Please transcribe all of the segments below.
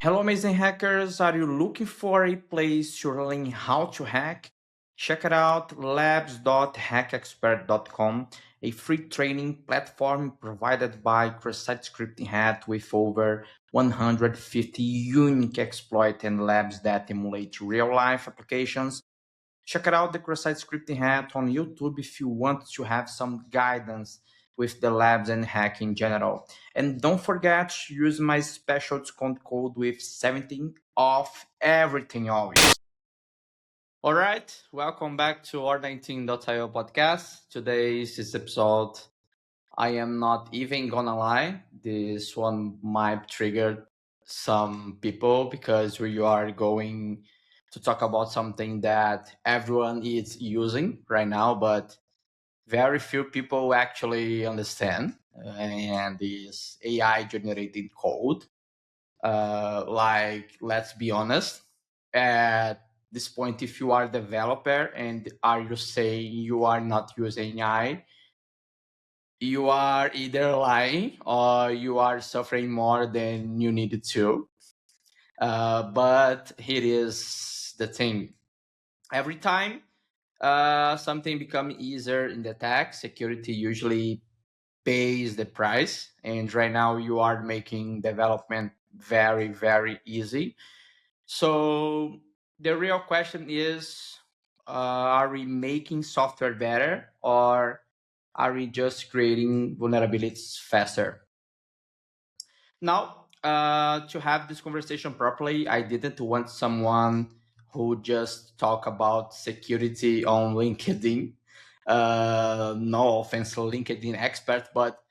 Hello, amazing hackers. Are you looking for a place to learn how to hack? Check it out labs.hackexpert.com, a free training platform provided by Cross-Site Scripting Hat with over 150 unique exploits and labs that emulate real-life applications. Check out the Cross-Site Scripting Hat on YouTube if you want to have some guidance with the labs and hack in general. And don't forget to use my special discount code with 17 off everything always. All right, welcome back to R19.io podcast. Today's episode, I am not even gonna lie, this one might trigger some people because we are going to talk about something that everyone is using right now, but very few people actually understand, and is AI generated code. Like, let's be honest, at this point, if you are a developer and are you saying you are not using AI, you are either lying or you are suffering more than you needed to. But here is the thing. Every time something becomes easier in the tech, security usually pays the price. And right now you are making development very, very easy. So the real question is, are we making software better, or are we just creating vulnerabilities faster? Now, to have this conversation properly, I didn't want someone who just talk about security on LinkedIn. No offense, LinkedIn expert, but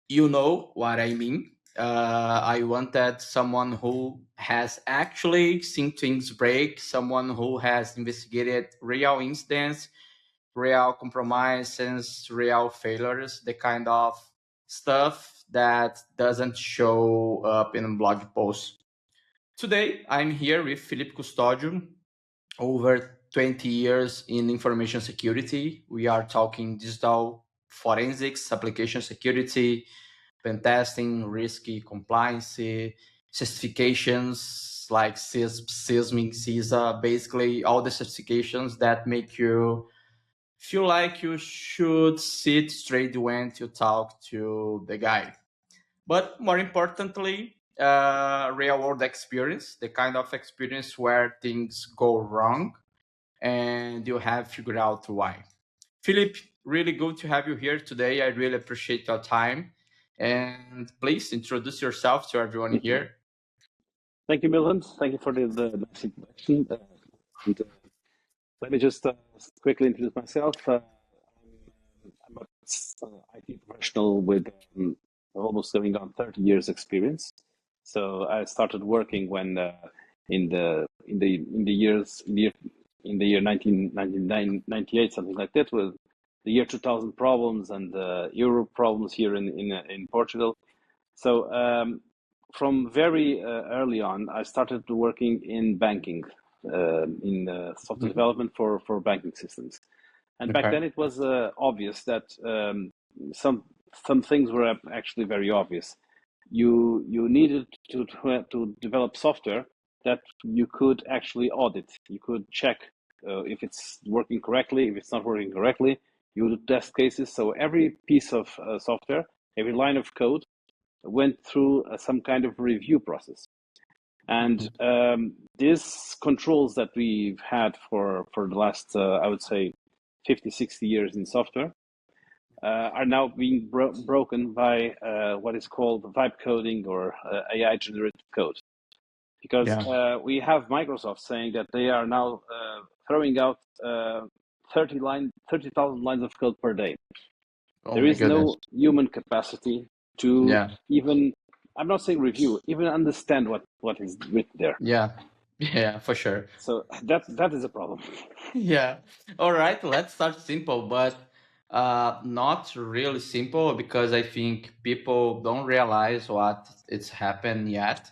you know what I mean. I wanted someone who has actually seen things break, someone who has investigated real incidents, real compromises, real failures, the kind of stuff that doesn't show up in blog posts. Today, I'm here with Filipe Custódio, over 20 years in information security. We are talking digital forensics, application security, pen testing, risky compliance, certifications like CISP, CISMIC, CISA, basically all the certifications that make you feel like you should sit straight when you talk to the guy. But more importantly, real world experience, the kind of experience where things go wrong and you have figured out why. Philip, really good to have you here today. I really appreciate your time. And please introduce yourself to everyone here. Thank you, Milton. Thank you for the nice introduction. And, let me just quickly introduce myself. I'm an IT professional with almost going on 30 years experience. So I started working when in the year 1998, something like that, with the year 2000 problems and Euro problems here in Portugal. So from very early on, I started working in banking, in software development for banking systems. And back then it was obvious that some things were actually very obvious. You needed to develop software that you could actually audit. You could check if it's working correctly, if it's not working correctly. You would test cases. So every piece of software, every line of code went through some kind of review process. And these controls that we've had for the last, I would say, 50, 60 years in software are now being broken by what is called vibe coding or AI generated code. Because we have Microsoft saying that they are now throwing out 30,000 lines of code per day. There is no human capacity to even, I'm not saying review, even understand what is written there. Yeah, for sure. So that is a problem. Yeah. All right, let's start simple, but not really simple, because I think people don't realize what it's happened yet.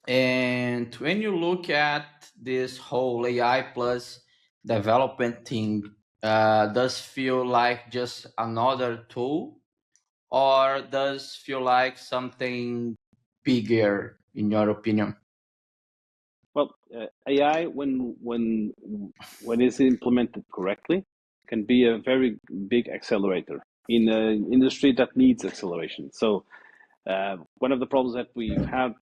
And when you look at this whole AI plus development thing, does feel like just another tool, or does feel like something bigger? in your opinion? Well, AI, when it's implemented correctly, can be a very big accelerator in an industry that needs acceleration. So one of the problems that we've had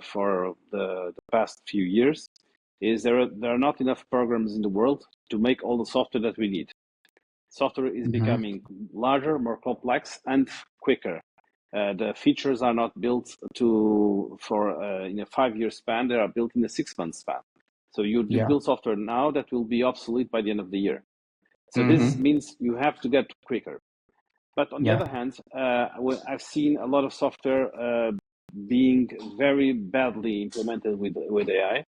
for the past few years is there are not enough programs in the world to make all the software that we need. Software is Mm-hmm. becoming larger, more complex, and quicker. The features are not built in a 5-year span; they are built in a 6-month span. So you Yeah. build software now that will be obsolete by the end of the year. So this Mm-hmm. means you have to get quicker. But on the Yeah. other hand, I've seen a lot of software being very badly implemented with AI.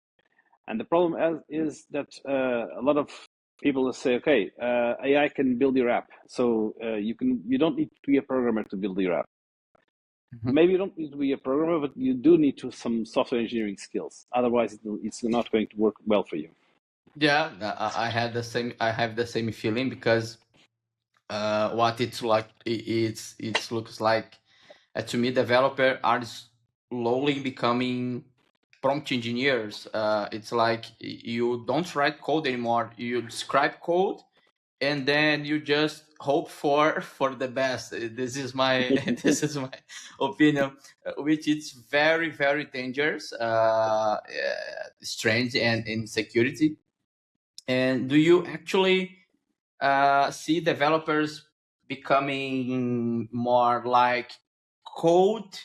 And the problem is that a lot of people say, okay, AI can build your app, so you don't need to be a programmer to build your app. Mm-hmm. Maybe you don't need to be a programmer, but you do need some software engineering skills. Otherwise, it's not going to work well for you. Yeah, I had the same. I have the same feeling because what it's like, it looks like to me, developer are slowly becoming prompt engineers. It's like you don't write code anymore. You describe code and then you just hope for the best. This is my this is my opinion, which is very very dangerous, strange and insecurity. And do you actually see developers becoming more like code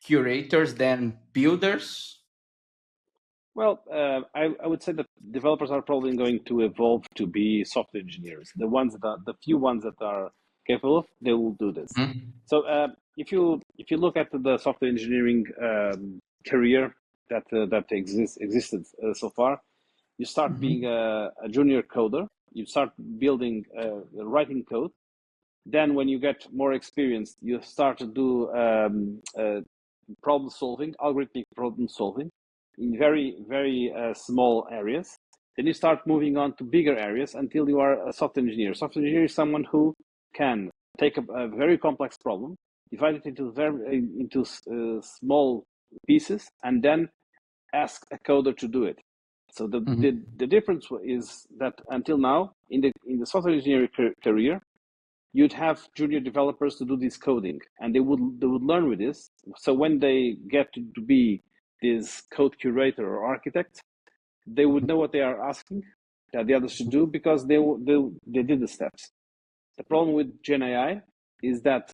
curators than builders? Well, I would say that developers are probably going to evolve to be software engineers. The few ones that are capable, they will do this. Mhm. So if you look at the software engineering career that existed so far, you start being Mhm. a junior coder. You start building writing code. Then, when you get more experience, you start to do problem solving, algorithmic problem solving in very, very small areas. Then you start moving on to bigger areas until you are a software engineer. Software engineer is someone who can take a very complex problem, divide it into small pieces, and then ask a coder to do it. So the difference is that until now, in the software engineering career, you'd have junior developers to do this coding, and they would learn with this. So when they get to be this code curator or architect, they would know what they are asking that the others should do because they did the steps. The problem with Gen AI is that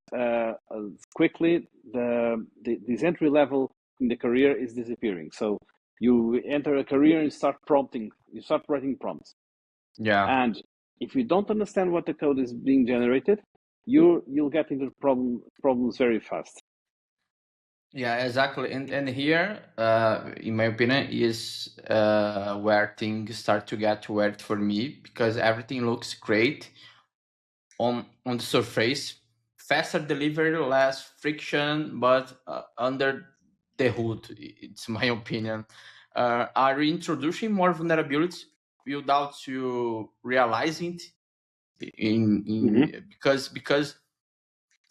quickly this entry level in the career is disappearing. So you enter a career and start prompting, you start writing prompts, Yeah. and if you don't understand what the code is being generated, you'll get into problems very fast. Yeah, exactly. And here, in my opinion, is where things start to get weird for me because everything looks great on the surface, faster delivery, less friction, but under the hood, it's my opinion. Are we introducing more vulnerabilities without you realizing it? Mm-hmm. Because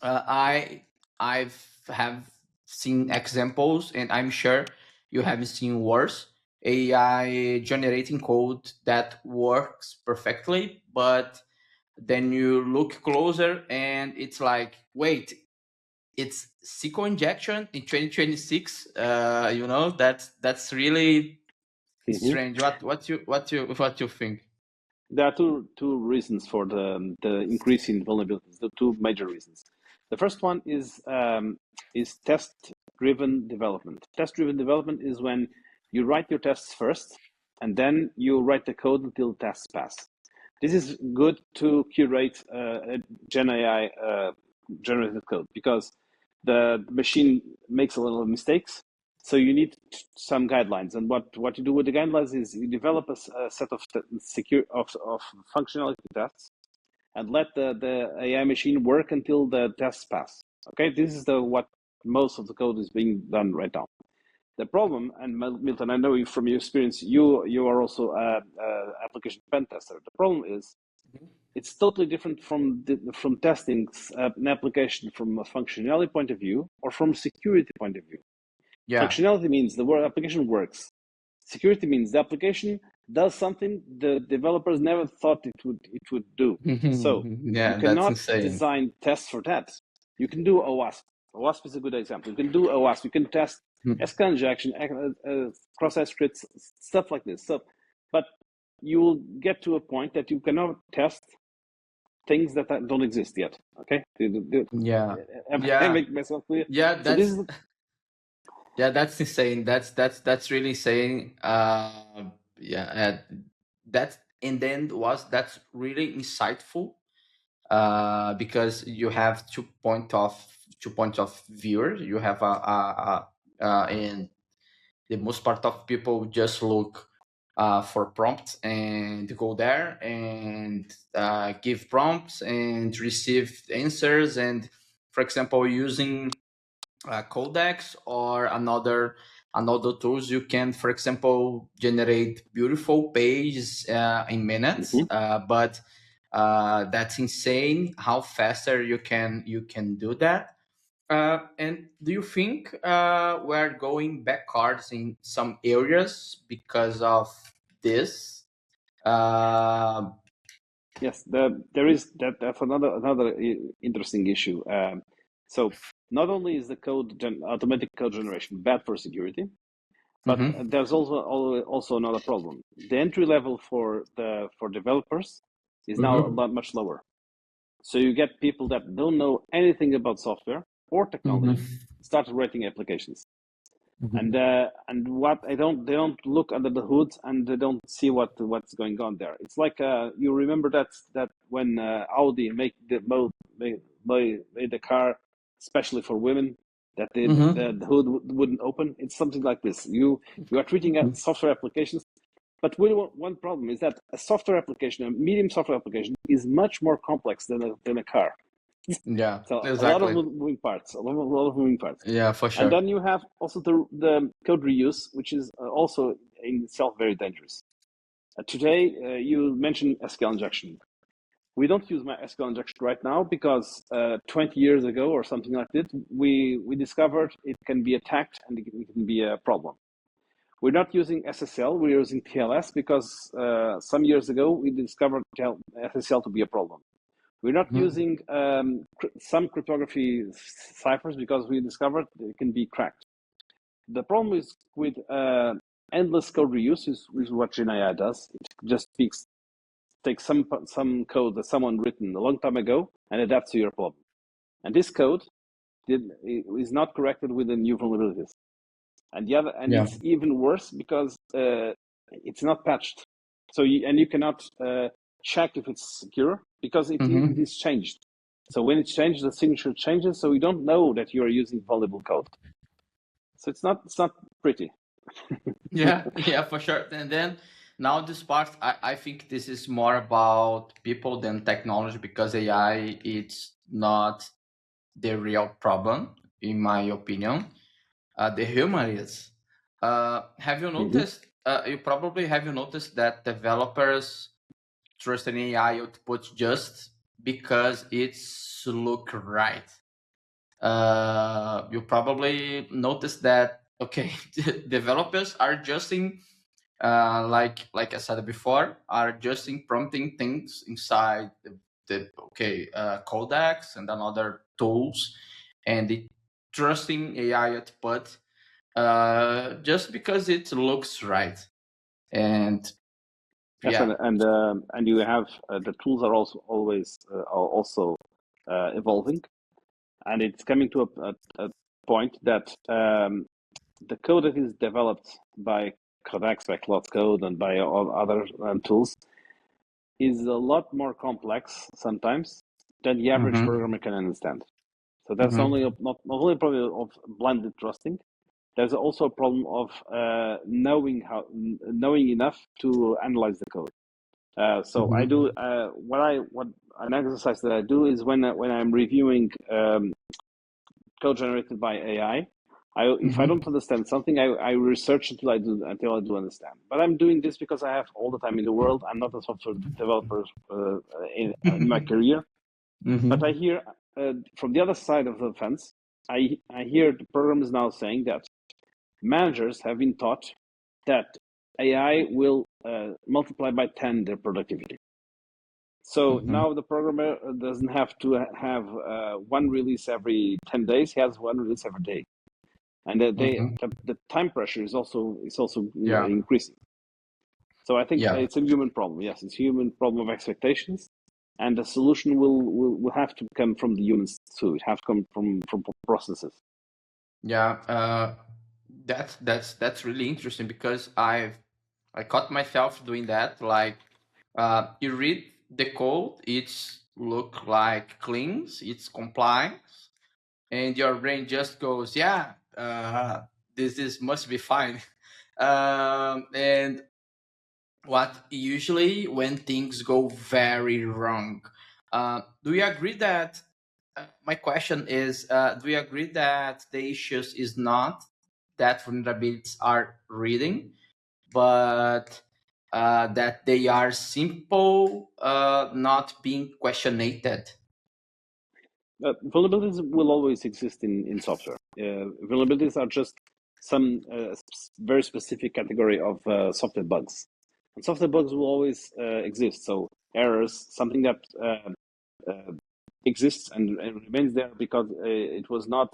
I've have seen examples, and I'm sure you have seen worse AI generating code that works perfectly, but then you look closer and it's like, wait, it's SQL injection in 2026. That's really Mm-hmm. strange. What you think? There are two reasons for the increase in vulnerabilities. The two major reasons. The first one is test driven development. Test driven development is when you write your tests first, and then you write the code until tests pass. This is good to curate Gen AI generated code because the machine makes a lot of mistakes. So you need some guidelines, and what you do with the guidelines is you develop a set of of functionality tests, and let the AI machine work until the tests pass. Okay, this is the what most of the code is being done right now. The problem, and Milton, I know you from your experience, you are also a application pen tester. The problem is it's totally different from testing an application from a functionality point of view or from a security point of view. Yeah. Functionality means the application works. Security means the application does something the developers never thought it would do. So you Yeah, that's cannot insane. design tests for that. You can do OWASP. OWASP is a good example. You can do OWASP. You can test SQL injection, cross-site scripts, stuff like this. So, but you will get to a point that you cannot test things that don't exist yet. Okay? Yeah. Am I Yeah. making myself clear? Yeah, So this is that's insane. That's really insane. Yeah, that in the end that's really insightful. Because you have two points of view. You have and the most part of people just look for prompts and go there and give prompts and receive answers, and for example using codecs or another tools, you can for example generate beautiful pages in minutes, but that's insane how faster you can do that. And do you think we're going backwards in some areas because of this? Uh, yes, there is that's another interesting issue. So not only is the automatic code generation bad for security, but mhm, there's also another problem. The entry level for developers is now a mhm, lot much lower. So you get people that don't know anything about software or technology mhm, start writing applications. mhm, And what they don't look under the hood and they don't see what's going on there. It's like you remember that when Audi made the car especially for women, that the hood wouldn't open. It's something like this. You are treating mhm. software applications, but one problem is that a software application, a medium software application, is much more complex than a car. Yeah, So a lot of exactly. moving parts, a lot of moving parts. Yeah, for And sure. then you have also the code reuse, which is also in itself very dangerous. Today, you mentioned SQL injection. We don't use my SQL injection right now because 20 years ago or something like that, we discovered it can be attacked and it can be a problem. We're not using SSL, we're using TLS because some years ago we discovered SSL to be a problem. We're not Mhm. using some cryptography ciphers because we discovered it can be cracked. The problem is with endless code reuse is what GenAI does. It just takes some code that someone written a long time ago and adapts to your problem. And this code is not corrected with the new vulnerabilities. And Yeah. it's even worse because it's not patched. So you cannot check if it's secure because it Mhm. is changed. So when it's changed, the signature changes. So you don't know that you are using vulnerable code. So it's not pretty. Yeah, yeah, for sure. And then now this part, I think this is more about people than technology, because AI it's not the real problem, in my opinion. The human is. Have you Mm-hmm. noticed? You probably have you noticed that developers trust an AI output just because it's look right. You probably noticed that. Okay, developers are adjusting, like I said before, are adjusting prompting things inside the okay codecs and another tools, and it trusting AI output just because it looks right. And Yes, yeah. and you have the tools are also always are also evolving, and it's coming to a point that the code that is developed by Codex, by Cloud Code, and by all other tools is a lot more complex sometimes than the average Mm-hmm. programmer can understand. So that's Mm-hmm. not only a problem of blinded trusting. There's also a problem of knowing enough to analyze the code. So I do Mm-hmm. what an exercise that I do is when I'm reviewing code generated by AI. If I Mm-hmm. don't understand something, I research until I do understand. But I'm doing this because I have all the time in the world. I'm not a software developer in my career, but I Mm-hmm. hear from the other side of the fence, I hear the programmers now saying that managers have been taught that AI will multiply by 10 their productivity. So Mm-hmm. now the programmer doesn't have to have one release every 10 days. He has one release every day. And Mm-hmm. the time pressure is also Yeah. increasing. So I think Yeah. it's a human problem. Yes, it's a human problem of expectations, and the solution will have to come from the humans too. It have to come from processes. Yeah. That's really interesting because I caught myself doing that. Like, you read the code, it's look like cleans, it's compliance, and your brain just goes, yeah, this is must be fine. And what usually when things go very wrong, do you agree that? My question is, do you agree that the issues is not that vulnerabilities are reading, but that they are simple, not being questioned? Vulnerabilities will always exist in software. Vulnerabilities are just some very specific category of software bugs, and software bugs will always exist. So errors, something that uh, exists and remains there because it was not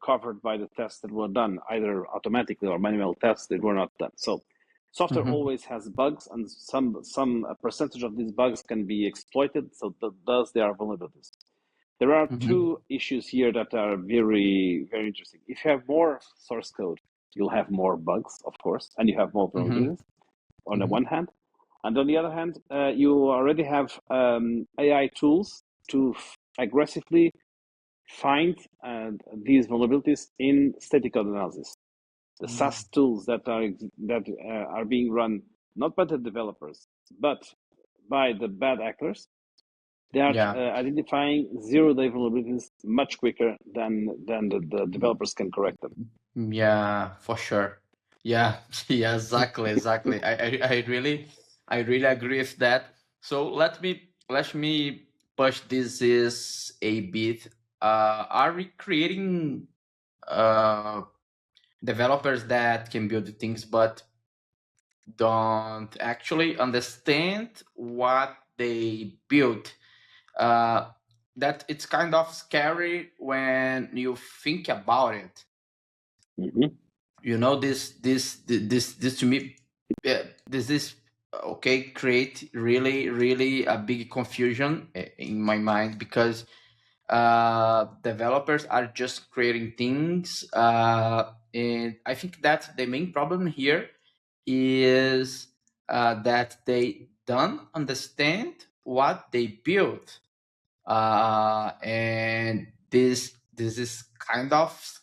covered by the tests that were done, either automatically or manual tests that were not done. So software Mm-hmm. always has bugs, and some percentage of these bugs can be exploited. So thus they are vulnerabilities. There are Mm-hmm. two issues here that are very interesting. If you have more source code, you'll have more bugs, of course, and you have more Mm-hmm. vulnerabilities on the one hand. And on the other hand, you already have AI tools to aggressively find these vulnerabilities in static code analysis. The Mm-hmm. SaaS tools that are being run not by the developers but by the bad actors, they are Yeah. identifying zero-day vulnerabilities much quicker than the developers can correct them. Yeah, for sure. Yeah, yeah, exactly. I really agree with that. So let me push this is a bit. Are we creating uh developers that can build things but don't actually understand what they build? Uh, that it's kind of scary when you think about it. Mm-hmm. This to me, this is okay, create really a big confusion in my mind, because developers are just creating things, and I think that the main problem here is that they don't understand what they build, and this is kind of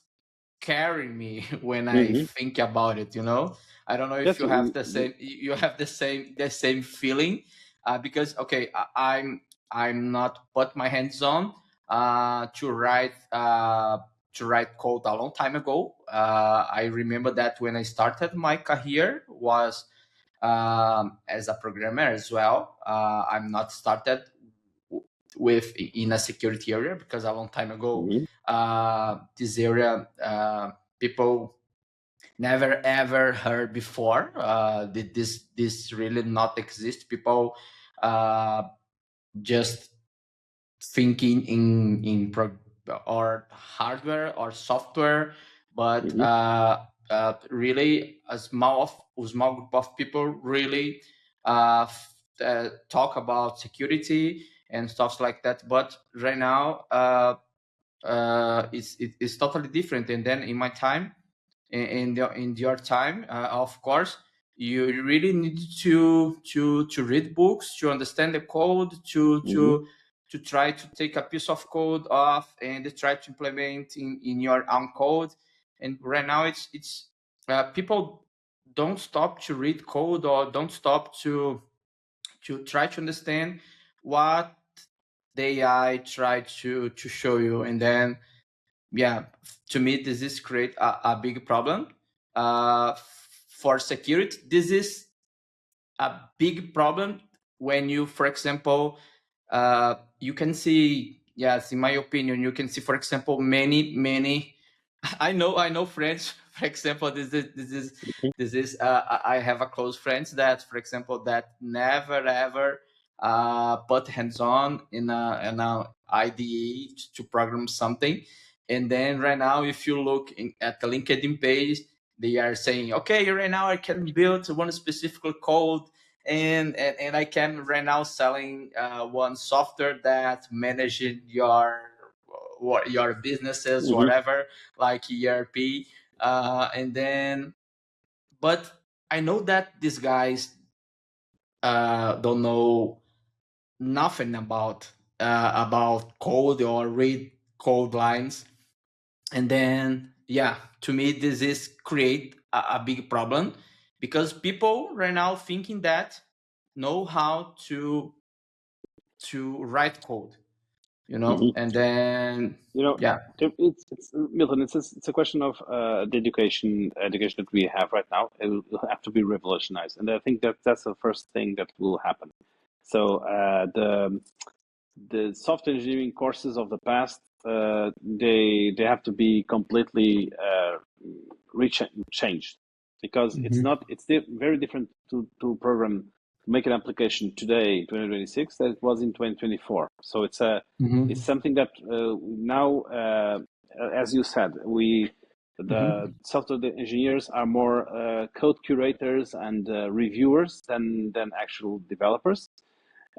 carry me when I Mm-hmm. think about it. I don't know if Yes. you have the same feeling, because okay, I'm not put my hands on to write code a long time ago. I remember that when I started my career was as a programmer as well. I'm not started with in a security area, because a long time ago, Mm-hmm. this area, people never ever heard before. Did this really not exist? People uh, just thinking in or hardware or software, but Mm-hmm. really a small group of people really talk about security and stuff like that. But right now, it's totally different. And then in my time, in your time, of course, you really need to read books to understand the code, Mm-hmm. to try to take a piece of code off and try to implement in your own code. And right now, it's people don't stop to read code, or don't stop to try to understand what the AI try to show you. And then, yeah, to me, this is create a big problem for security. This is a big problem when you, for example, you can see, yes, in my opinion, you can see, for example, many I know friends For example, this is I have a close friend that, for example, that never ever put hands on in a IDE to program something, and then right now, if you look at the LinkedIn page, they are saying, okay, right now I can build one specific code, and I can right now selling one software that managing your businesses, Hmm. whatever, like ERP, and then, but I know that these guys don't know nothing about code or read code lines, and then yeah, to me this is create a big problem because people right now thinking that know how to write code, Hmm. and then You know, yeah. it's Milton. It's a question of the education that we have right now. It will have to be revolutionized, and I think that that's the first thing that will happen. So the software engineering courses of the past, they have to be completely changed, because it's Hmm. not it's very different to program, to make an application today in 2026 that it was in 2024. So it's Hmm. something that now, as you said, the Hmm. software engineers are more code curators and reviewers than actual developers.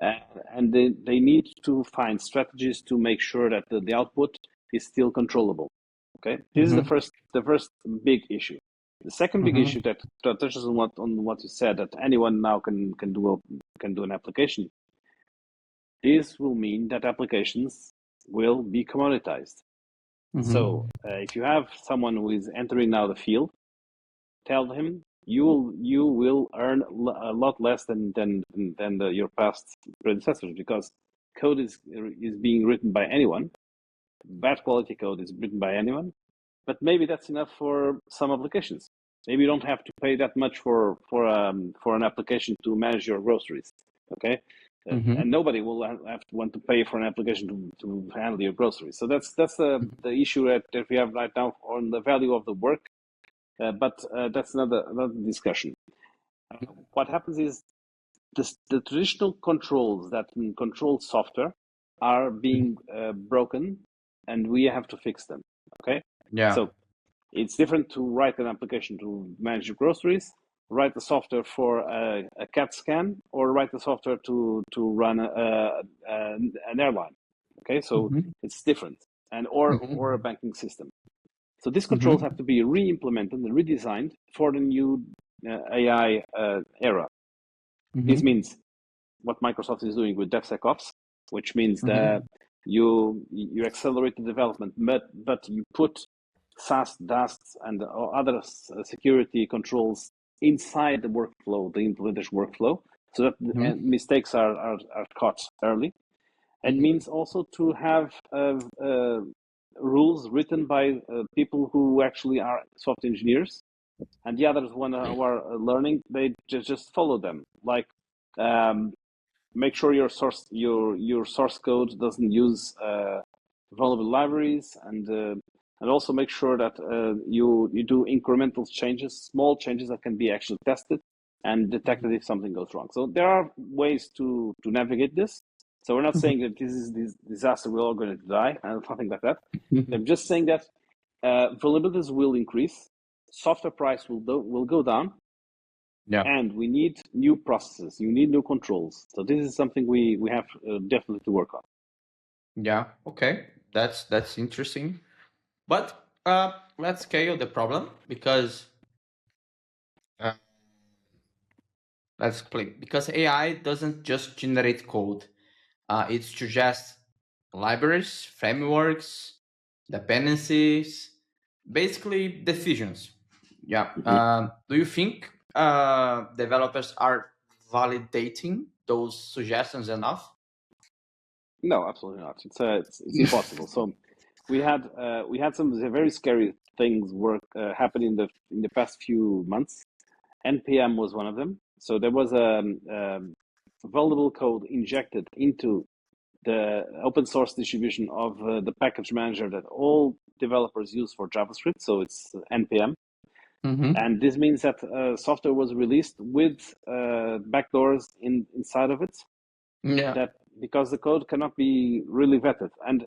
uh, and they need to find strategies to make sure that the output is still controllable. Okay, this is Hmm. the first big issue. The second big issue Hmm. that touches on what you said, that anyone now can do an application. This will mean that applications will be commoditized. So Hmm. if you have someone who is entering now the field, tell him you will earn a lot less than your past predecessors, because code is being written by anyone. Bad quality code is written by anyone, but maybe that's enough for some applications. Maybe you don't have to pay that much for an application to manage your groceries. Okay, and Hmm. nobody will have to want to pay for an application to handle your groceries. So that's the issue that we have right now on the value of the work. But that's another discussion. What happens is the traditional controls that control software are being broken, and we have to fix them. Okay, Yeah. so it's different to write an application to manage your groceries, write the software for a CAT scan, or write the software to run an airline. Okay, so Hmm. it's different, and or a Hmm. banking system. So these controls Hmm. have to be re-implemented and redesigned for the new AI era. This Hmm. means what Microsoft is doing with DevSecOps, which means that Hmm. you accelerate the development, but you put SaaS, DAST, and other security controls inside the workflow, the implementation workflow, so that mistakes are caught early. It Hmm. means also to have rules written by people who actually are software engineers, and the others when who are learning, they just follow them. Like, um, make sure your source code doesn't use vulnerable libraries, and also make sure that you do incremental changes, small changes that can be actually tested and detected if something goes wrong. So there are ways to navigate this. So we're not saying that this disaster, we're all going to die and something like that. I'm just saying that vulnerabilities will increase, software price will go down, Yeah. and we need new processes. You need new controls. So this is something we have definitely to work on. Yeah. Okay. That's interesting. But let's scale the problem because uh, let's click because AI doesn't just generate code. It suggests libraries, frameworks, dependencies, basically decisions. Yeah. Mhm. Do you think developers are validating those suggestions enough? No, absolutely not. It's impossible. So we had some very scary things work happen in the past few months. NPM was one of them. So there was vulnerable code injected into the open source distribution of the package manager that all developers use for JavaScript. So it's NPM. And this means that software was released with backdoors inside of it, Yeah. that because the code cannot be really vetted. And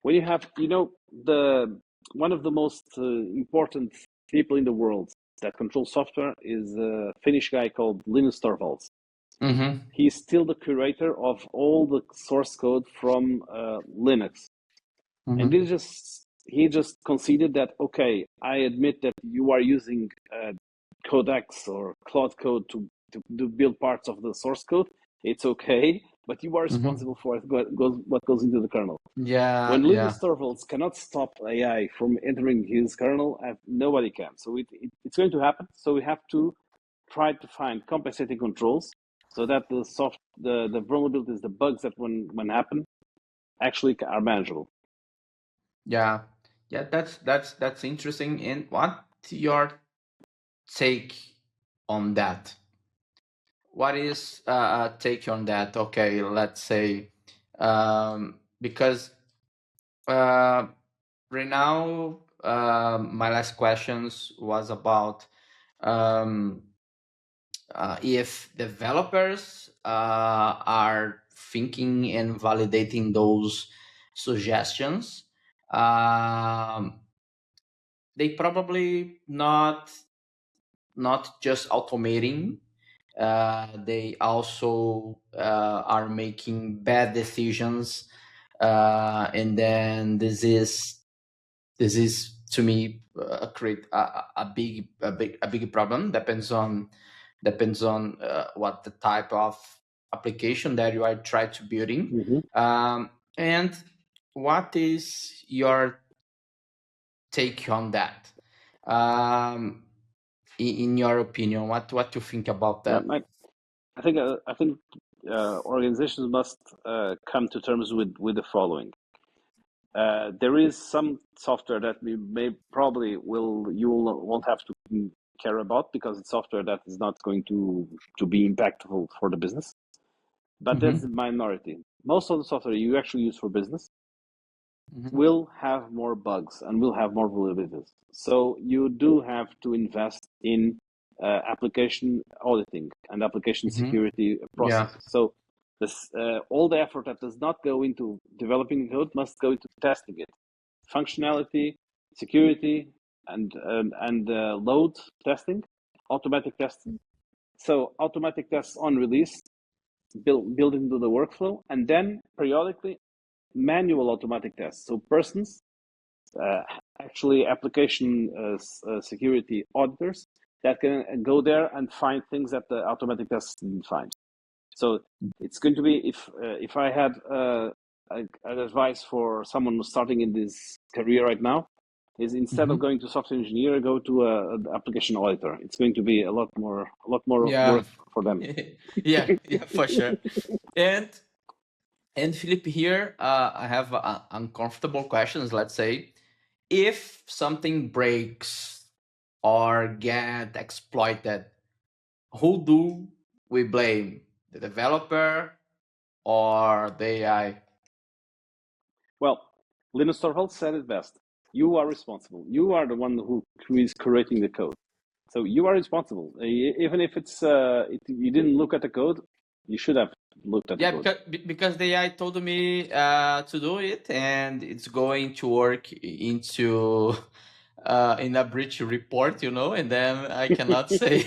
when you have, the one of the most important people in the world that controls software is a Finnish guy called Linus Torvalds. He's still the curator of all the source code from Linux. And he just conceded that, okay, I admit that you are using Codex or Cloud Code to build parts of the source code. It's okay, but you are responsible for what goes into the kernel. Yeah. When Yeah. Linus Torvalds cannot stop AI from entering his kernel, nobody can. So it's going to happen. So we have to try to find compensating controls so that the vulnerabilities, the bugs that when happen, actually are manageable. Yeah. Yeah. That's interesting. And what's your take on that? What is take on that? Okay, let's say because right now my last questions was about um, if developers are thinking and validating those suggestions. Um, they probably not just automating. They also are making bad decisions, and then this is to me create a big problem. Depends on what the type of application that you are trying to building. And what is your take on that? In your opinion, what you think about Yeah, that? I think organizations must come to terms with the following. There is some software that we won't have to care about because it's software that is not going to be impactful for the business. But that's the minority. Most of the software you actually use for business will have more bugs and will have more vulnerabilities. So you do have to invest in application auditing and application security Yeah. processes. So this, all the effort that does not go into developing code must go into testing it, functionality, security, and load testing, automatic testing. So automatic tests on release, built into the workflow, and then periodically manual automatic tests. So persons, actually application security auditors that can go there and find things that the automatic tests didn't find. So it's going to be, if I had an advice for someone who's starting in this career right now, is instead of going to software engineer, go to an application auditor. It's going to be a lot more Yeah. work for them. Yeah, for sure. And Philip, here I have uncomfortable questions. Let's say if something breaks or get exploited, who do we blame? The developer or the AI? Well, Linus Torvalds said it best. You are responsible. You are the one who is creating the code. So you are responsible. Even if you didn't look at the code, you should have looked at the Yeah, code. because the AI told me to do it, and it's going to work into in a breach report, and then I cannot say,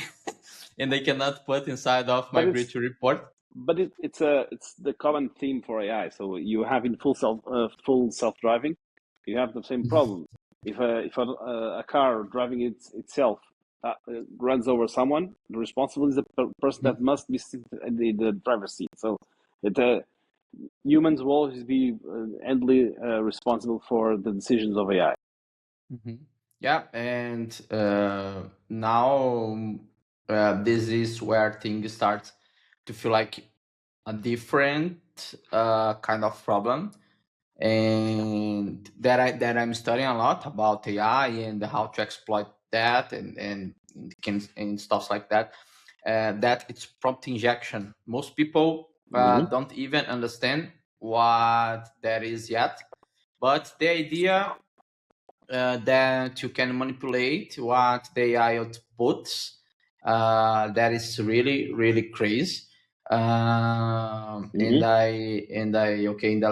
and they cannot put inside of my But breach report. it's the common theme for AI. So you have in full self driving, you have the same problem. If a car driving itself runs over someone, the responsible is the person that must be sitting in the driver's seat. So humans will always be endlessly responsible for the decisions of AI. Yeah, and now this is where things start to feel like a different kind of problem, and that I'm studying a lot about AI and how to exploit that and stuff like that. That it's prompt injection. Most people don't even understand what that is yet, but the idea that you can manipulate what the AI outputs. That is really really crazy. And Mm-hmm. I okay, in the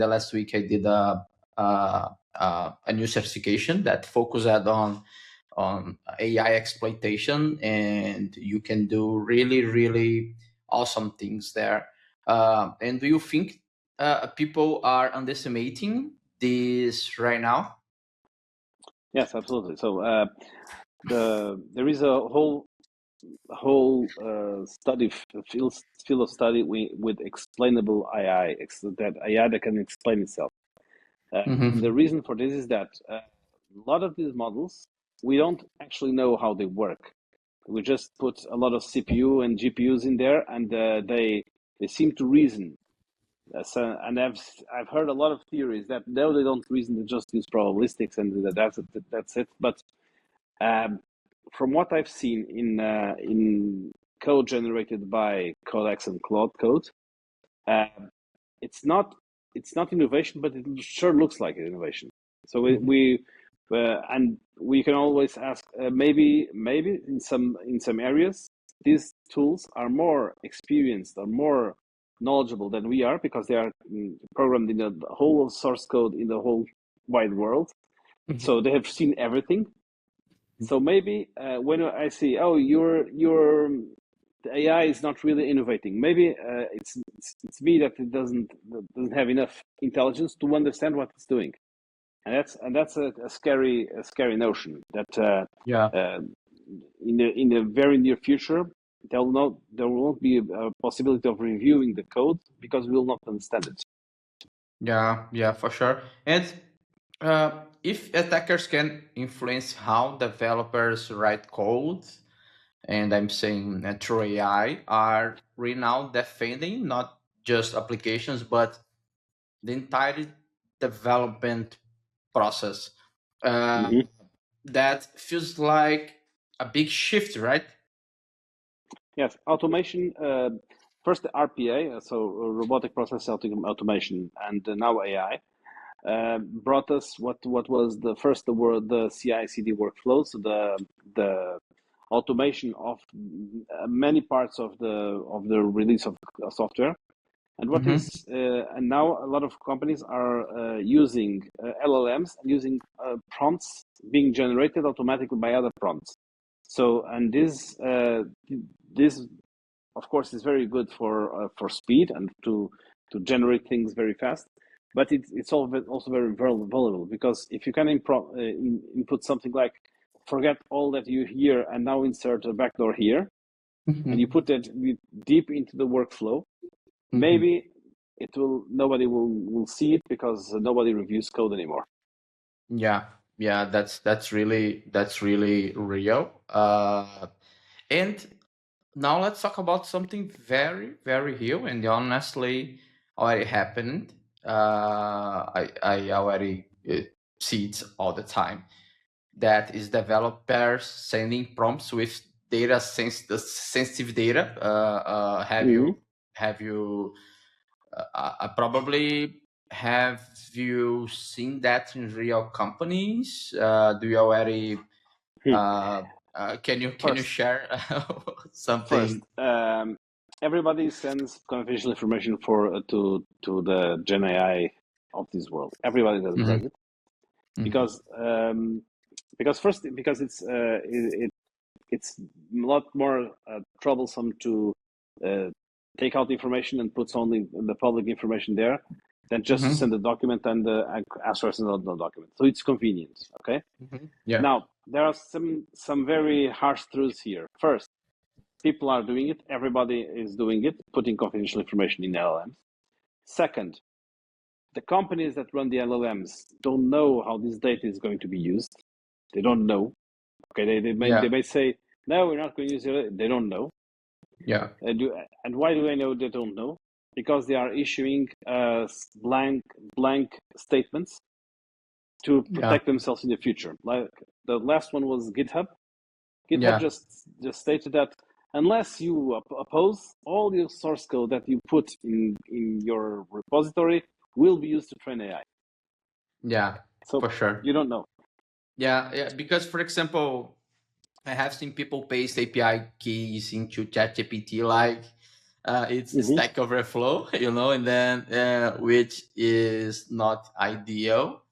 last week I did a new certification that focused on AI exploitation, and you can do really really awesome things there. And do you think people are underestimating this right now? Yes, absolutely. So there is a whole field of study with explainable AI, that AI that can explain itself. And the Mm-hmm. reason for this is that a lot of these models, we don't actually know how they work. We just put a lot of CPU and GPUs in there, and they seem to reason. And I've heard a lot of theories that no, they don't reason; they just use probabilistics, and that's it. But um, from what I've seen in code generated by Codex and Claude Code, uh, it's not it's not innovation, but it sure looks like an innovation. So and we can always ask, maybe in some areas these tools are more experienced or more knowledgeable than we are, because they are programmed in the whole source code in the whole wide world. So they have seen everything. So maybe when I see, oh, your the AI is not really innovating. Maybe it's me that it doesn't have enough intelligence to understand what it's doing, and that's a scary notion that Yeah, uh, in the very near future there won't be a possibility of reviewing the code because we will not understand it. yeah, yeah, for sure. And if attackers can influence how developers write code, and I'm saying through AI, are we now defending not just applications but the entire development process? Uh, Mm-hmm. that feels like a big shift, right? Yes, automation. First, the RPA, so robotic process automation, and now AI brought us what was the first the word the CI/CD workflow, so the automation of many parts of the release of software. And what Mm-hmm. is and now a lot of companies are using LLMs and using prompts being generated automatically by other prompts. So and this of course is very good for speed and to generate things very fast, but it's also very vulnerable, because if you can input something like forget all that you hear and now insert a backdoor here, and you Mm-hmm. put that deep into the workflow, Mm-hmm. maybe it will nobody will see it because nobody reviews code anymore. Yeah, yeah, that's really real. And now let's talk about something very, very real and honestly already happened. I already see it all the time. That is developers sending prompts with sensitive data. Mm-hmm. Have you probably have you seen that in real companies? Do you already uh, can you First, share first, something? everybody sends confidential information for to the Gen AI of this world. Everybody does Mhm, it mhm, because first, because it's a lot more troublesome to uh, take out information and puts only the public information there than just to send mhm, a document and ask for no document. So it's convenient. Okay. mhm. Yeah. Now there are some very harsh truths here. First, people are doing it. Everybody is doing it, putting confidential information in LLMs. Second, the companies that run the LLMs don't know how this data is going to be used. They don't know. Okay, they Yeah. may say, no, we're not going to use it. They don't know. Yeah. And why do I know they don't know? Because they are issuing blank statements to Yeah. protect themselves in the future. Like the last one was GitHub. GitHub Yeah. just stated that unless you oppose, all your source code that you put in your repository will be used to train AI. Yeah. So For sure. you don't know. Yeah, because for example, I have seen people paste API keys into ChatGPT like it's Mm-hmm. Stack Overflow, and then which is not ideal.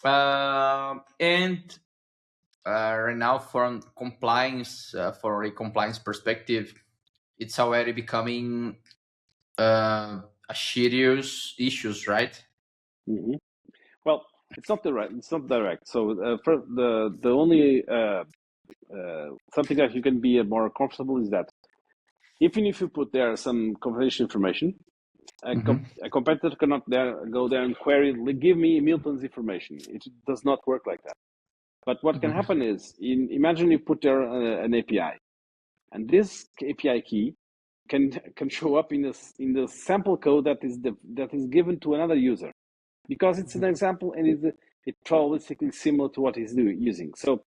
And right now, for a compliance perspective, it's already becoming a serious issues, right? Mm-hmm. Well, it's not direct. It's not direct. So for the only something that you can be more comfortable is that even if you put there some confidential information, Mm-hmm. a competitor cannot go there and query, give me Milton's information. It does not work like that. But what can Mm-hmm. happen is, imagine you put there an API, and this API key can show up in the sample code that is given to another user, because it's an example and it's probabilistically similar to what he's using. So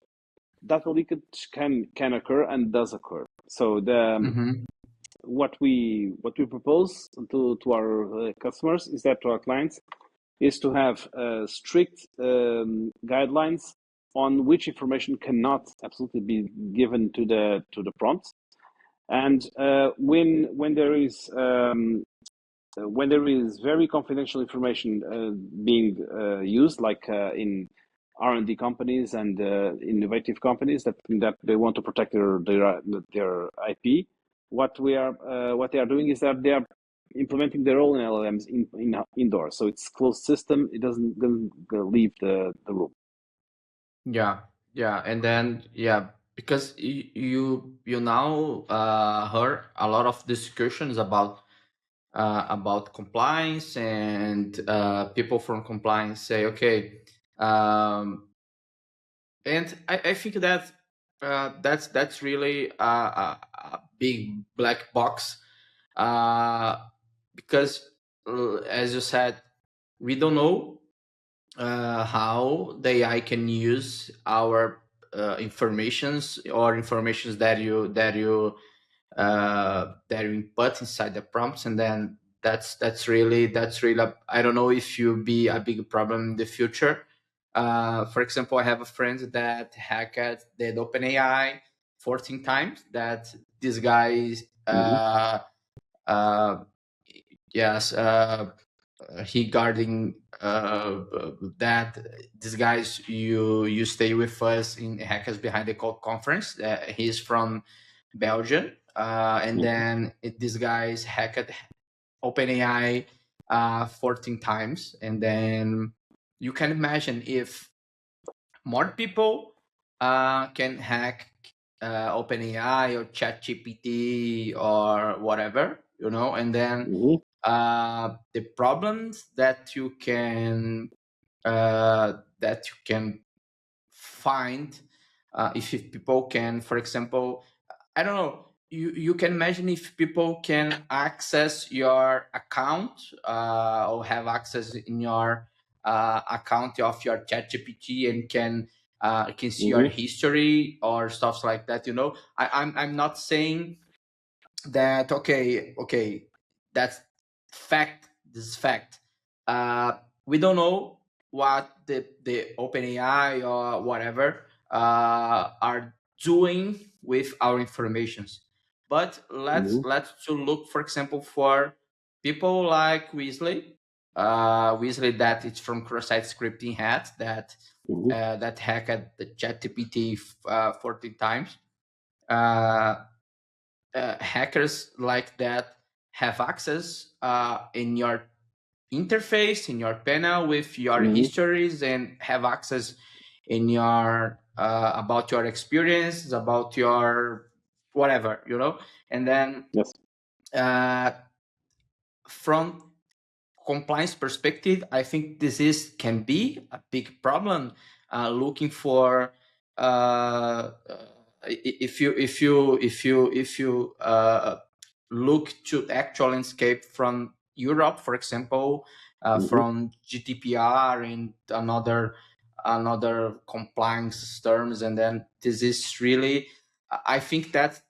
data leakage can occur and does occur. So Mm-hmm. what we propose to our customers is that, to our clients, is to have strict guidelines on which information cannot absolutely be given to the prompts. And when there is very confidential information being used, like in R&D companies and innovative companies that they want to protect their IP, what they are doing is that they are implementing their own LLMs indoors. So it's closed system. It doesn't leave the room. Yeah, yeah, and then because you now heard a lot of discussions about compliance, and people from compliance say, okay, and I think that that's really a big black box, uh, because as you said, we don't know how the AI can use our informations or informations that you input inside the prompts, and then that's really I don't know if you be a big problem in the future. For example, I have a friend that hacked the OpenAI 14 times. That this guy Mm-hmm. uh, yes, regarding that, these guys you stay with us in Hackers Behind the Code conference. He's from Belgium, and Mm-hmm. then these guys hacked OpenAI 14 times, and then you can imagine if more people can hack OpenAI or ChatGPT or whatever, and then Mm-hmm. the problems that you can find if people can, for example, I don't know. You can imagine if people can access your account or have access in your account of your ChatGPT and can see your Mm-hmm. history or stuff like that. I'm not saying that okay, that's fact. This is fact. We don't know what the OpenAI or whatever are doing with our informations, but Mm-hmm. let's to look, for example, for people like Weasley, that it's from cross-site scripting hat Mm-hmm. that hacked the ChatGPT 14 times. uh, Hackers like that have access in your interface, in your panel with your Mm-hmm. histories, and have access in your about your experience, about your whatever, and then Yes. uh, from compliance perspective, I think this is can be a big problem. Looking for if you look to actual landscape from Europe, for example, Mm-hmm. from GDPR and another compliance terms, and then this is really, I think that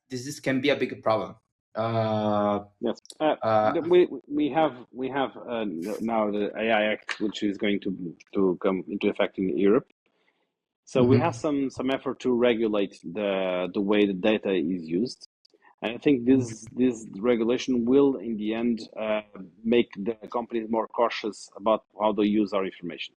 can be a big problem. Uh, Yes. uh, We have now the AI Act, which is going to come into effect in Europe. So we have some effort to regulate the way the data is used. And I think this regulation will, in the end, make the companies more cautious about how they use our information.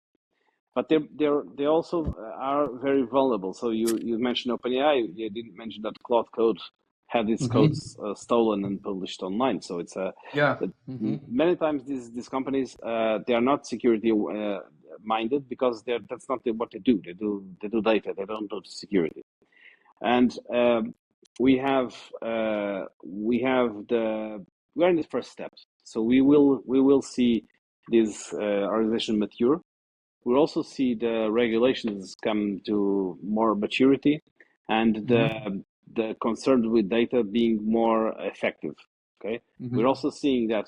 But they also are very vulnerable. So you mentioned OpenAI. You didn't mention that Cloud Code had its codes stolen and published online. So it's Yeah. many times these companies they are not security minded because that's not what they do. They do data. They don't do security. And we're in the first steps. So we will see this organization mature. We'll also see the regulations come to more maturity, and the concern with data being more effective. Okay, we're also seeing that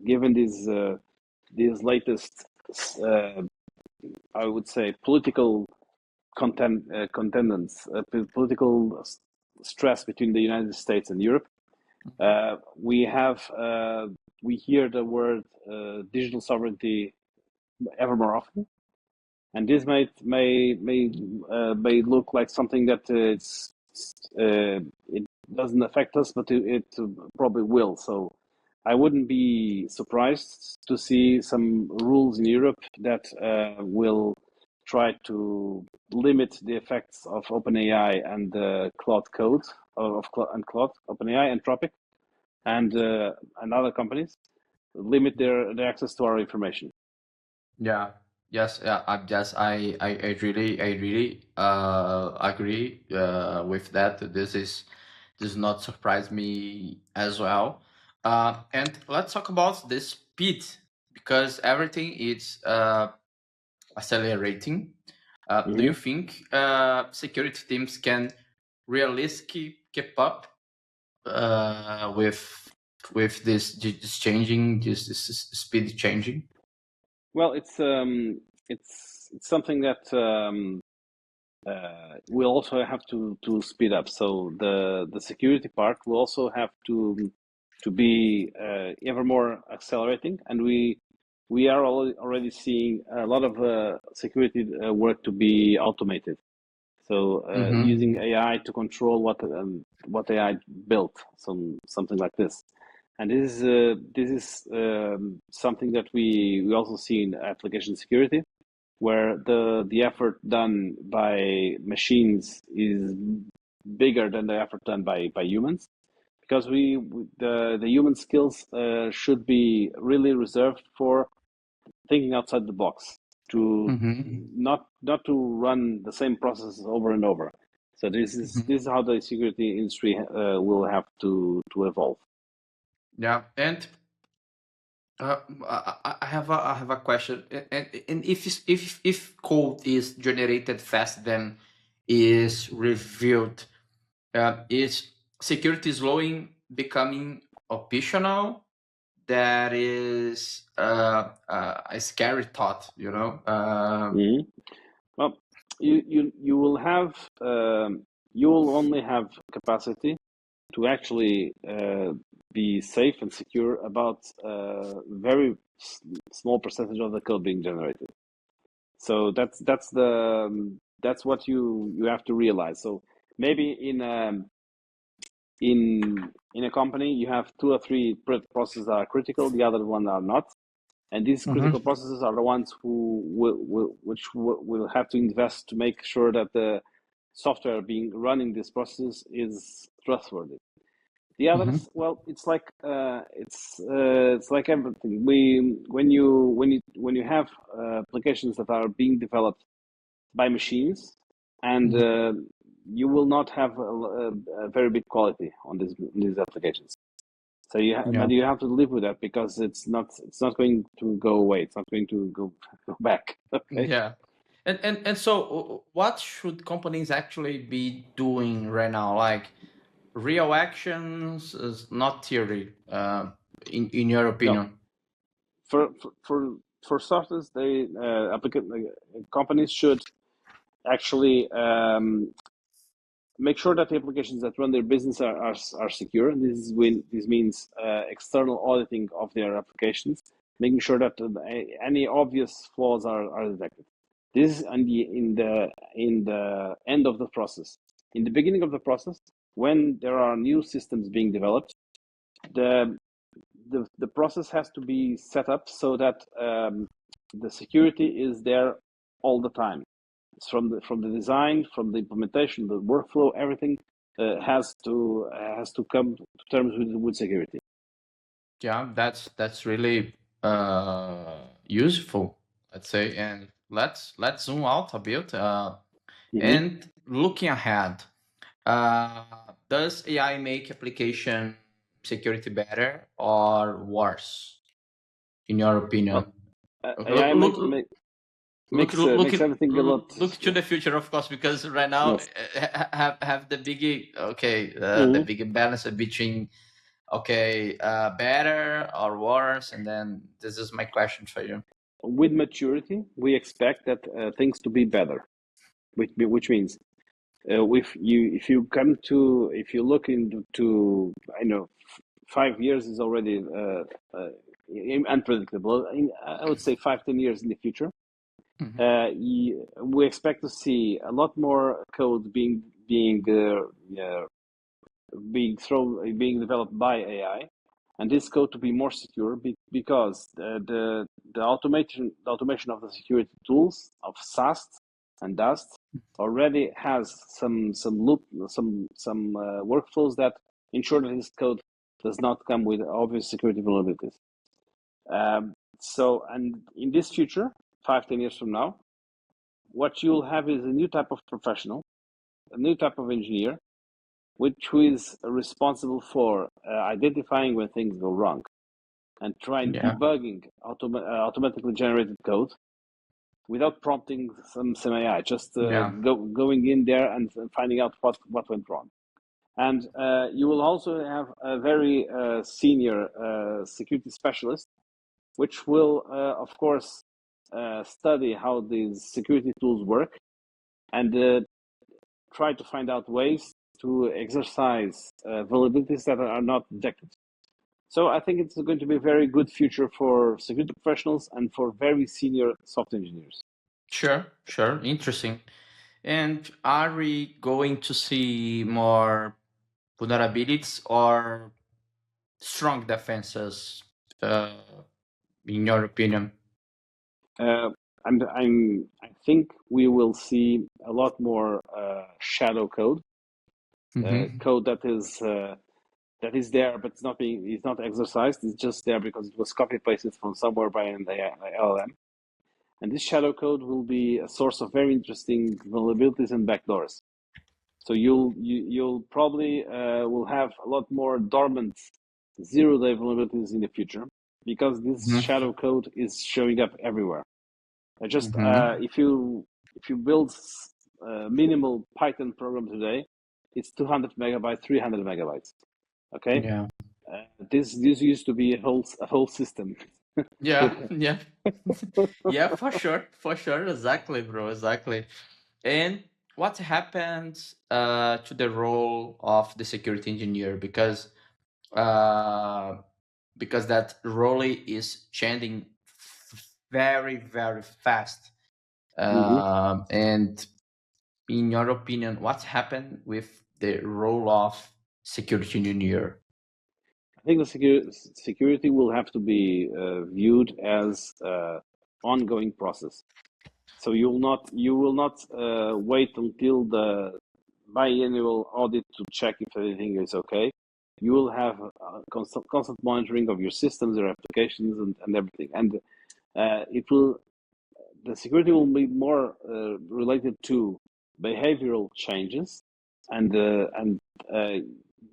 given these latest, I would say, political contendants, political stress between the United States and Europe. We hear the word digital sovereignty ever more often, and this may look like something that it doesn't affect us, but it probably will. So I wouldn't be surprised to see some rules in Europe that will try to limit the effects of OpenAI and the Cloud Code and Cloud, OpenAI, Anthropic, and other companies, limit their access to our information. Yeah. Yes. Yeah. I really agree with that. This does not surprise me as well. And let's talk about the speed, because everything is accelerating. Do you think security teams can realistically keep up with this changing, this speed changing? Well, it's something that we'll also have to speed up. So the security part will also have to be ever more accelerating, and we are already seeing a lot of security work to be automated. So using AI to control what AI built, something like this. And this is something that we also see in application security, where the effort done by machines is bigger than the effort done by humans, because the human skills should be really reserved for thinking outside the box, to not to run the same processes over and over. So this is how the security industry will have to evolve. Yeah. And I have a question. And if code is generated fast than is revealed, is security slowing becoming optional? That is a scary thought, you know. Well, you will have you will only have capacity to actually be safe and secure about a very small percentage of the code being generated. So that's what you have to realize. So maybe in a company you have 2 or 3 processes that are critical, the other one are not, and these critical processes are the ones who will have to invest to make sure that the software being running these processes is trustworthy. The others, well, it's like everything. When you have applications that are being developed by machines, and you will not have a very big quality on these applications. So but you have to live with that, because it's not going to go away. It's not going to go back. Okay. Yeah. And so what should companies actually be doing right now? Like real actions, is not theory, in your No, opinion? for starters, companies should actually make sure that the applications that run their business are secure. And this means external auditing of their applications, making sure that any obvious flaws are detected. This is in the end of the process. In the beginning of the process, when there are new systems being developed, the process has to be set up so that the security is there all the time. It's from the design, from the implementation, the workflow, everything has to come to terms with security. Yeah, that's really useful, let's say. And let's zoom out a bit. And looking ahead, does AI make application security better or worse, in your opinion? Well, AI makes everything a lot. Look to the future, of course, because right now Yes. have the big the Mhm. big balance between better or worse, and then this is my question for you. With maturity, we expect that things to be better, which means if you look into, I know 5 years is already unpredictable. I would say 5-10 years in the future, we expect to see a lot more code being developed by AI, and this code to be more secure because the automation of the security tools of SAST and DAST already has some workflows that ensure that this code does not come with obvious security vulnerabilities. And in this future, 5-10 years from now, what you'll have is a new type of professional, a new type of engineer, which is responsible for identifying when things go wrong and trying debugging automatically generated code without prompting some AI, just going in there and finding out what went wrong. And you will also have a very senior security specialist, which will, of course, study how these security tools work and try to find out ways to exercise vulnerabilities that are not detected. So I think it's going to be a very good future for security professionals and for very senior software engineers. Sure. Interesting. And are we going to see more vulnerabilities or strong defenses, in your opinion? I think we will see a lot more shadow code, code that is there but it's not exercised. It's just there because it was copy pasted from somewhere by an LLM. And this shadow code will be a source of very interesting vulnerabilities and backdoors. So you'll probably will have a lot more dormant zero-day vulnerabilities in the future because this shadow code is showing up everywhere. If you build minimal Python program today, it's 200 megabytes, 300 megabytes. Okay. Yeah. This used to be a whole system. Yeah. Yeah, for sure. Exactly, bro. Exactly. And what happens to the role of the security engineer? Because that role is changing very, very fast. And in your opinion, what's happened with the role of security engineer? I think the security will have to be viewed as ongoing process. So you will not wait until the biannual audit to check if everything is okay. You will have constant monitoring of your systems, your applications, and everything. And the security will be more related to behavioral changes and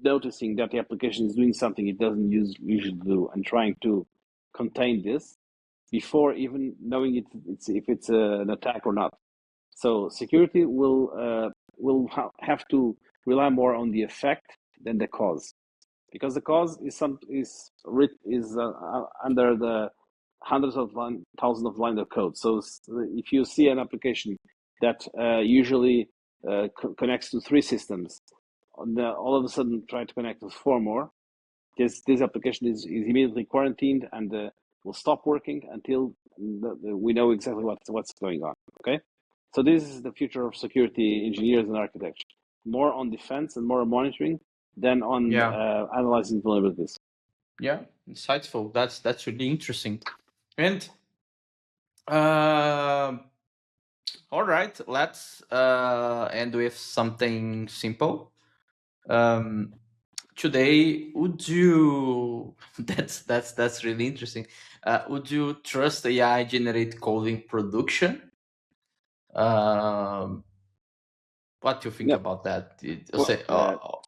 noticing that the application is doing something it doesn't usually do and trying to contain this before even knowing if it's an attack or not. So security will have to rely more on the effect than the cause, because the cause is under the hundreds of thousands of lines of code. So if you see an application that usually connects to 3 systems, all of a sudden try to connect with 4 more, this application is immediately quarantined and will stop working until we know exactly what's going on. Okay. So this is the future of security engineers and architects. More on defense and more on monitoring than on analyzing vulnerabilities. Yeah, insightful. That's really interesting. And all right, let's end with something simple. Today, would you? That's really interesting. Would you trust AI generate code in production? Um, what do you think Yeah. about that? Well,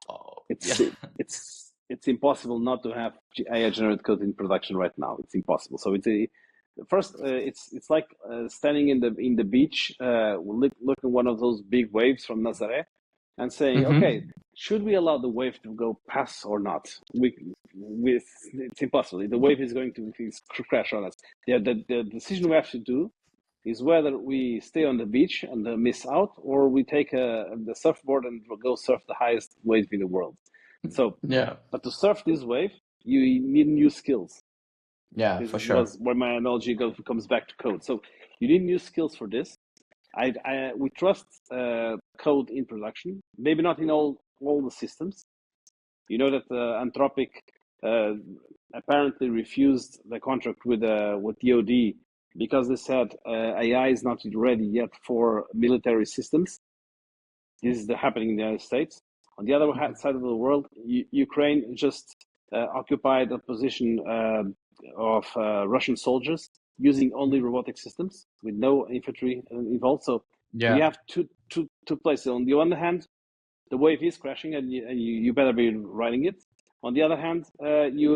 Yeah. it's impossible not to have AI generated code in production right now. It's impossible. So it's like standing in the beach, looking one of those big waves from Nazaré, and saying, okay, should we allow the wave to go past or not? It's impossible. The wave is going to crash on us. The decision we have to do is whether we stay on the beach and miss out, or we take the surfboard and go surf the highest wave in the world. So, Yeah. but to surf this wave, you need new skills. Yeah, This for sure. was where my analogy comes back to code. So you need new skills for this. We trust code in production, maybe not in all the systems. You know that Anthropic apparently refused the contract with DoD because they said AI is not ready yet for military systems. This is happening in the United States. On the other side of the world, Ukraine just occupied a position of Russian soldiers using only robotic systems with no infantry involved. So we have two places. On the one hand, the wave is crashing, and you better be riding it. On the other hand, you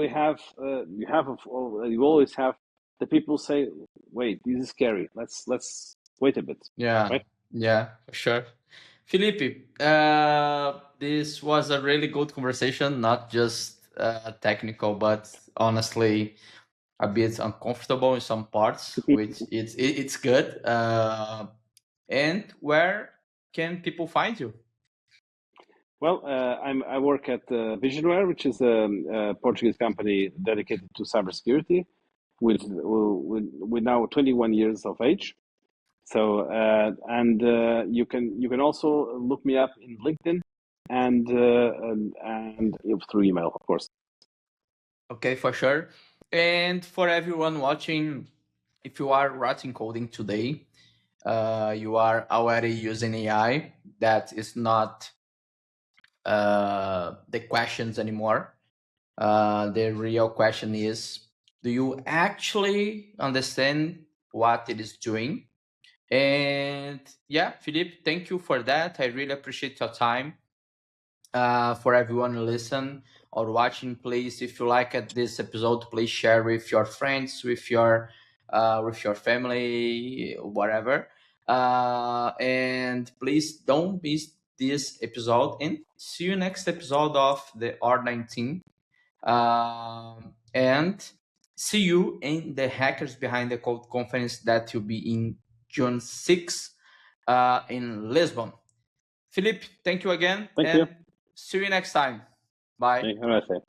always have the people say, "Wait, this is scary. Let's wait a bit." Yeah, right? Yeah, for sure. Felipe, this was a really good conversation, not just technical, but honestly a bit uncomfortable in some parts, which it's good. And where can people find you? Well, I work at Visionware, which is a Portuguese company dedicated to cybersecurity, with now 21 years of age. So you can also look me up in LinkedIn and through email, of course. Okay, for sure. And for everyone watching, if you are writing coding today, you are already using AI. That is not the questions anymore. The real question is, do you actually understand what it is doing? And yeah, Philippe, thank you for that. I really appreciate your time. For everyone who listen or watching, please, if you like this episode, please share with your friends, with your family, whatever. And please don't miss this episode. And see you next episode of the R19. And see you in the Hackers Behind the Code conference that will be in June 6th in Lisbon. Philippe, thank you again. Thank you. See you next time. Bye. Have a nice day.